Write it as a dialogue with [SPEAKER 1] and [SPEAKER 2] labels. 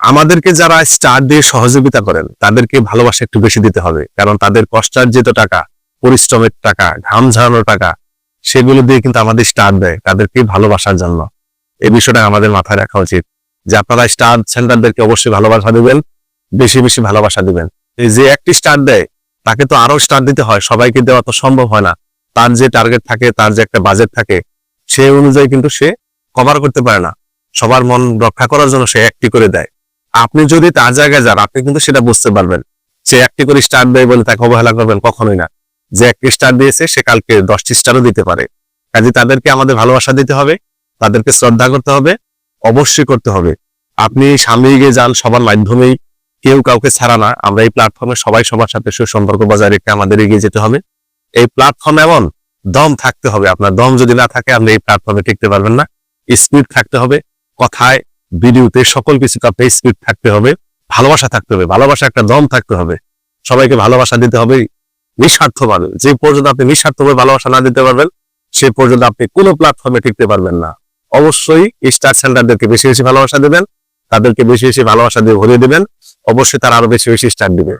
[SPEAKER 1] আমাদেরকে যারা স্টার দিয়ে সহযোগিতা করেন তাদেরকে ভালোবাসা একটু বেশি দিতে হবে, কারণ তাদের কষ্টার্জিত টাকা, পরিশ্রমের টাকা, ঘাম ঝরানোর টাকা, সেগুলো দিয়ে কিন্তু আমাদের স্টার দেয় তাদেরকে ভালোবাসার জন্য। এই বিষয়টা আমাদের মাথায় রাখা উচিত যে আপনারা স্টার সেন্টারদেরকে অবশ্যই ভালোবাসা দিবেন, বেশি বেশি ভালোবাসা দিবেন। এই যে একটি স্টার দেয় তাকে তো আরো স্টার দিতে হয়, সবাইকে দেওয়া তো সম্ভব হয় না। তার যে টার্গেট থাকে, তার যে একটা বাজেট থাকে, সেই অনুযায়ী কিন্তু সে কভার করতে পারে না। সবার মন রক্ষা করার জন্য সে একটি করে দেয়। আপনি যদি তার জায়গায় যান, আপনি কিন্তু সেটা বুঝতে পারবেন। সে একটি করে স্টার দেয় বলে তাকে অবহেলা করবেন কখনোই না। যে একটি স্টার দিয়েছে সে কালকে 10টি স্টারও দিতে পারে। কাজে তাদেরকে আমাদের ভালোবাসা দিতে হবে, তাদেরকে শ্রদ্ধা করতে হবে, অবশ্যই করতে হবে। আপনি সামনে এগিয়ে যান সবার মাধ্যমেই, কেউ কাউকে ছাড়া না। আমরা এই প্ল্যাটফর্মে সবাই সবার সাথে সুসম্পর্ক বজায় রেখে আমাদের এগিয়ে যেতে হবে। এই প্ল্যাটফর্ম এমন, দম থাকতে হবে। আপনার দম যদি না থাকে আপনি এই প্ল্যাটফর্মে টিকতে পারবেন না। স্পিড থাকতে হবে, কথায়, ভিডিওতে, সকল কিছুতে আপনার স্পিড থাকতে হবে, ভালোবাসা থাকতে হবে, ভালোবাসা একটা দম থাকতে হবে। সবাইকে ভালোবাসা দিতে হবে নিঃস্বার্থভাবে। যে পর্যন্ত আপনি নিঃস্বার্থভাবে ভালোবাসা না দিতে পারবেন, সে পর্যন্ত আপনি কোনো প্ল্যাটফর্মে টিকতে পারবেন না। অবশ্যই স্টার সেন্টারদেরকে বেশি বেশি ভালোবাসা দেবেন, তাদেরকে বেশি বেশি ভালোবাসা দিয়ে ভরিয়ে দেবেন। অবশ্যই তারা আরো বেশি বেশি স্টার দিবে।